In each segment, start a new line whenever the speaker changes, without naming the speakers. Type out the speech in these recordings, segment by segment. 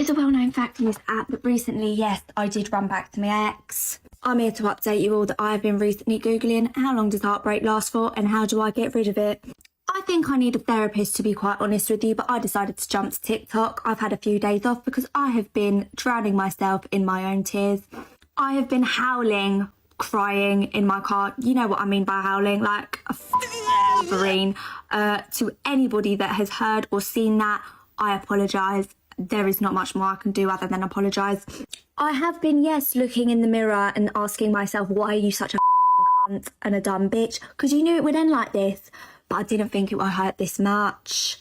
is a well-known fact in this app, but recently, yes, I did run back to my ex. I'm here to update you all that I have been recently Googling how long does heartbreak last for and how do I get rid of it. I think I need a therapist, to be quite honest with you, but I decided to jump to TikTok. I've had a few days off because I have been drowning myself in my own tears. I have been howling, crying in my car. You know what I mean by howling, like a Wolverine. To anybody that has heard or seen that, I apologise. There is not much more I can do other than apologise. I have been, yes, looking in the mirror and asking myself, why are you such a cunt and a dumb bitch? Because you knew it would end like this. But I didn't think it would hurt this much.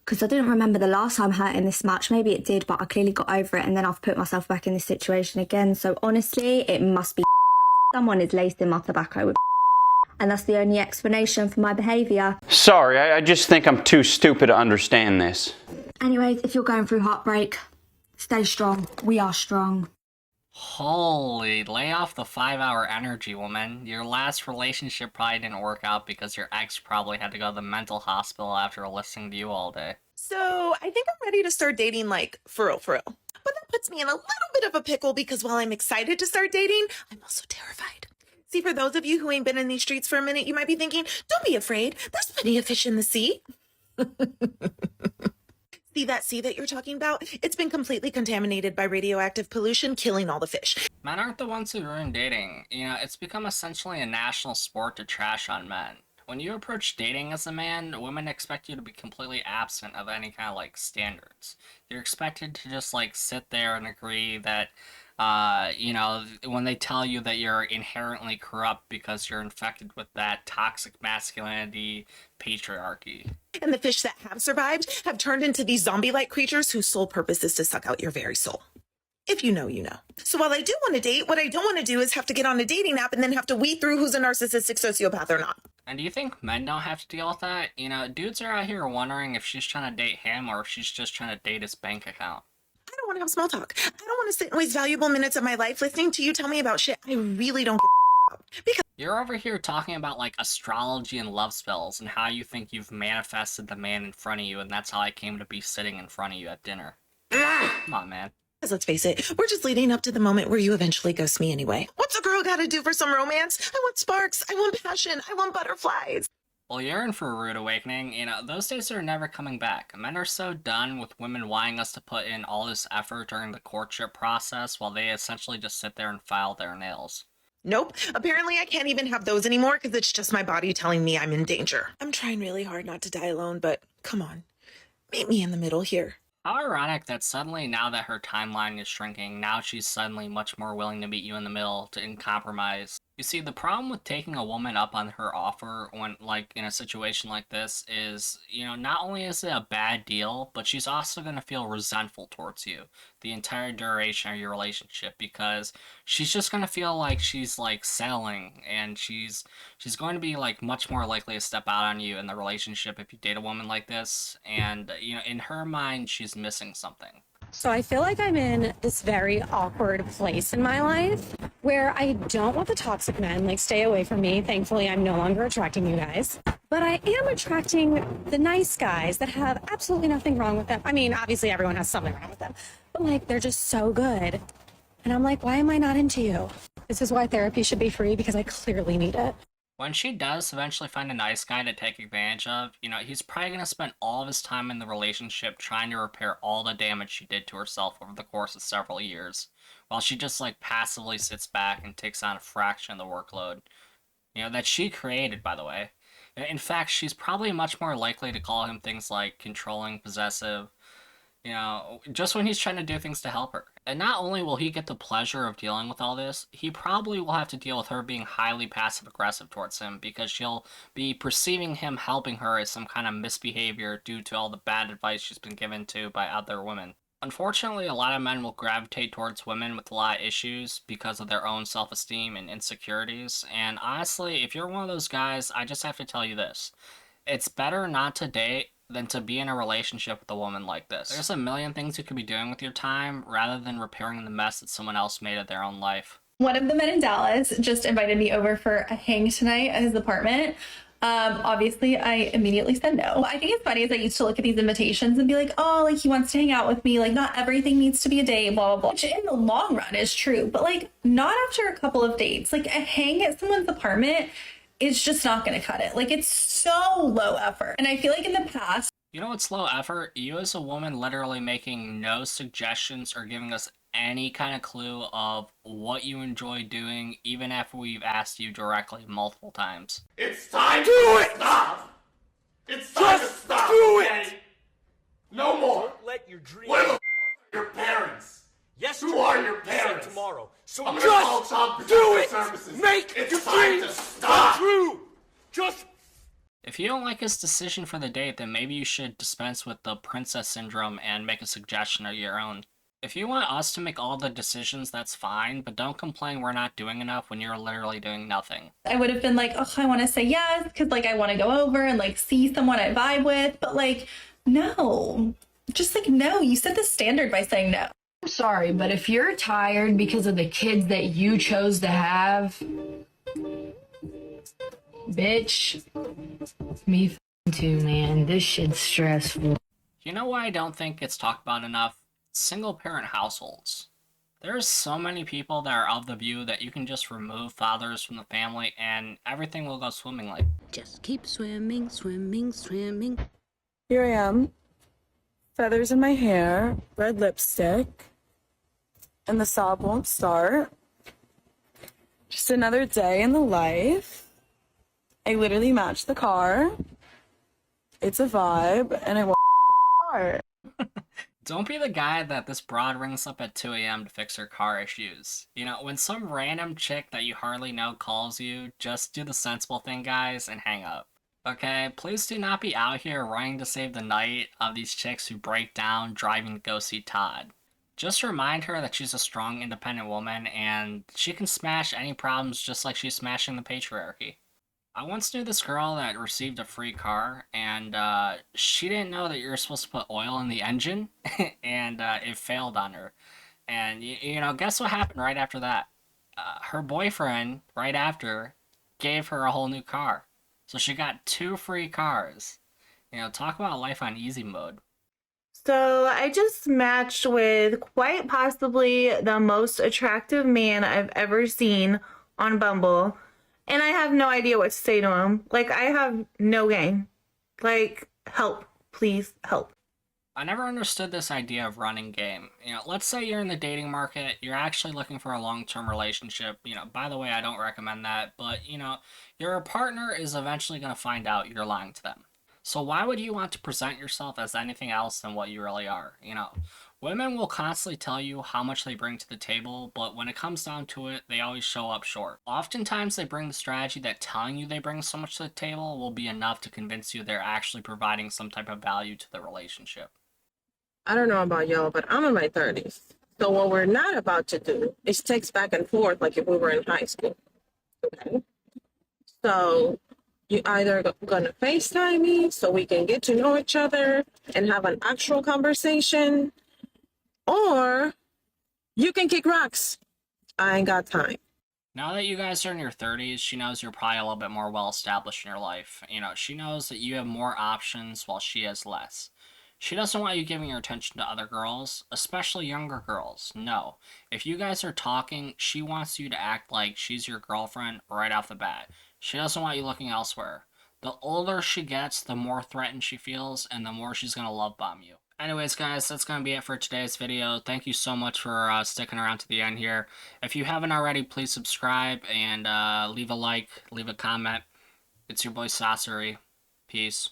Because I didn't remember the last time hurting this much. Maybe it did, but I clearly got over it and then I've put myself back in this situation again. So honestly, it must be someone is lacing my tobacco with and that's the only explanation for my behaviour.
Sorry, I just think I'm too stupid to understand this.
Anyways, if you're going through heartbreak, stay strong. We are strong.
Holy, lay off the 5-hour energy, woman. Your last relationship probably didn't work out because your ex probably had to go to the mental hospital after listening to you all day.
So I think I'm ready to start dating, like, for real. But that puts me in a little bit of a pickle because while I'm excited to start dating, I'm also terrified. See, for those of you who ain't been in these streets for a minute, you might be thinking, don't be afraid. There's plenty of fish in the sea. See that sea that you're talking about? It's been completely contaminated by radioactive pollution, killing all the fish.
Men aren't the ones who ruin dating. You know, it's become essentially a national sport to trash on men. When you approach dating as a man, women expect you to be completely absent of any kind of, like, standards. You're expected to just, like, sit there and agree that, you know, when they tell you that you're inherently corrupt because you're infected with that toxic masculinity patriarchy.
And the fish that have survived have turned into these zombie-like creatures whose sole purpose is to suck out your very soul. If you know, you know. So while I do want to date, what I don't want to do is have to get on a dating app and then have to weed through who's a narcissistic sociopath or not.
And do you think men don't have to deal with that? You know, dudes are out here wondering if she's trying to date him or if she's just trying to date his bank account.
I don't want to have small talk. I don't want to sit and waste valuable minutes of my life listening to you tell me about shit I really don't give about. Because
you're over here talking about, like, astrology and love spells and how you think you've manifested the man in front of you and that's how I came to be sitting in front of you at dinner. Come on, man.
let's face it, we're just leading up to the moment where you eventually ghost me anyway. What's a girl gotta do for some romance? I want sparks, I want passion, I want butterflies.
Well, you're in for a rude awakening. You know, those days are never coming back. Men are so done with women wanting us to put in all this effort during the courtship process while they essentially just sit there and file their nails.
Nope. Apparently I can't even have those anymore because it's just my body telling me I'm in danger. I'm trying really hard not to die alone, but come on. Meet me in the middle here.
How ironic that suddenly, now that her timeline is shrinking, now she's suddenly much more willing to meet you in the middle in compromise. You see, the problem with taking a woman up on her offer when, like, in a situation like this is, you know, not only is it a bad deal, but she's also going to feel resentful towards you the entire duration of your relationship because she's just going to feel like she's, like, settling and she's going to be, like, much more likely to step out on you in the relationship if you date a woman like this. And, you know, in her mind, she's missing something.
So I feel like I'm in this very awkward place in my life where I don't want the toxic men, like, stay away from me. Thankfully, I'm no longer attracting you guys. But I am attracting the nice guys that have absolutely nothing wrong with them. I mean, obviously everyone has something wrong with them, but, like, they're just so good. And I'm like, why am I not into you? This is why therapy should be free, because I clearly need it.
When she does eventually find a nice guy to take advantage of, you know, he's probably going to spend all of his time in the relationship trying to repair all the damage she did to herself over the course of several years, while she just, like, passively sits back and takes on a fraction of the workload, you know, that she created, by the way. In fact, she's probably much more likely to call him things like controlling, possessive, you know, just when he's trying to do things to help her. And not only will he get the pleasure of dealing with all this, he probably will have to deal with her being highly passive-aggressive towards him because she'll be perceiving him helping her as some kind of misbehavior due to all the bad advice she's been given to by other women. Unfortunately, a lot of men will gravitate towards women with a lot of issues because of their own self-esteem and insecurities. And honestly, if you're one of those guys, I just have to tell you this. It's better not to date than to be in a relationship with a woman like this. There's a million things you could be doing with your time rather than repairing the mess that someone else made of their own life.
One of the men in Dallas just invited me over for a hang tonight at his apartment. Obviously, I immediately said no. I think it's funny is I used to look at these invitations and be like, oh, like he wants to hang out with me. Like not everything needs to be a date, blah, blah, blah. Which in the long run is true, but like not after a couple of dates. Like a hang at someone's apartment is just not going to cut it. Like it's so low effort. And I feel like in the past,
You know what's low effort? You as a woman literally making no suggestions or giving us any kind of clue of what you enjoy doing, even after we've asked you directly multiple times.
It's time to stop! It's time to stop! Do it! No more!
Don't let your dreams.
Where the are your parents?
Yes,
Who are your parents?
tomorrow. So
I'm gonna call Child
do it.
Protective Services.
Make
It's
your
time
dreams
to stop!
come true. Just
If you don't like his decision for the date, then maybe you should dispense with the princess syndrome and make a suggestion of your own. If you want us to make all the decisions, that's fine, but don't complain we're not doing enough when you're literally doing nothing.
I would have been like, oh, I want to say yes because like I want to go over and like see someone I vibe with. But like, no, just like, no, you set the standard by saying no.
I'm sorry, but if you're tired because of the kids that you chose to have, bitch, me too, man. This shit's stressful.
You know why I don't think it's talked about enough? Single parent households. There's so many people that are of the view that you can just remove fathers from the family and everything will go swimmingly.
Just keep swimming, swimming, swimming.
Here I am, feathers in my hair, red lipstick, and the sob won't start. Just another day in the life. I literally matched the car. It's a vibe, and I won't start.
Don't be the guy that this broad rings up at 2 a.m. to fix her car issues. You know, when some random chick that you hardly know calls you, just do the sensible thing, guys, and hang up. Okay, please do not be out here running to save the night of these chicks who break down driving to go see Todd. Just remind her that she's a strong, independent woman and she can smash any problems just like she's smashing the patriarchy. I once knew this girl that received a free car and she didn't know that you're supposed to put oil in the engine and it failed on her. And you know, guess what happened right after that? Her boyfriend, right after, gave her a whole new car. So she got 2 free cars. You know, talk about life on easy mode.
So I just matched with quite possibly the most attractive man I've ever seen on Bumble. And I have no idea what to say to him. Like, I have no game. Like, help. Please, help.
I never understood this idea of running game. You know, let's say you're in the dating market, you're actually looking for a long-term relationship. You know, by the way, I don't recommend that, but, you know, your partner is eventually going to find out you're lying to them. So why would you want to present yourself as anything else than what you really are? You know, women will constantly tell you how much they bring to the table, but when it comes down to it, they always show up short. Oftentimes, they bring the strategy that telling you they bring so much to the table will be enough to convince you they're actually providing some type of value to the relationship.
I don't know about y'all, but I'm in my 30s. So what we're not about to do is text back and forth like if we were in high school. Okay? So you either gonna FaceTime me so we can get to know each other and have an actual conversation, or you can kick rocks. I ain't got time.
Now that you guys are in your 30s, she knows you're probably a little bit more well established in your life. You know, she knows that you have more options while she has less. She doesn't want you giving your attention to other girls, especially younger girls. No. If you guys are talking, she wants you to act like she's your girlfriend right off the bat. She doesn't want you looking elsewhere. The older she gets, the more threatened she feels, and the more she's going to love bomb you. Anyways, guys, that's going to be it for today's video. Thank you so much for sticking around to the end here. If you haven't already, please subscribe and leave a like, leave a comment. It's your boy Sasori. Peace.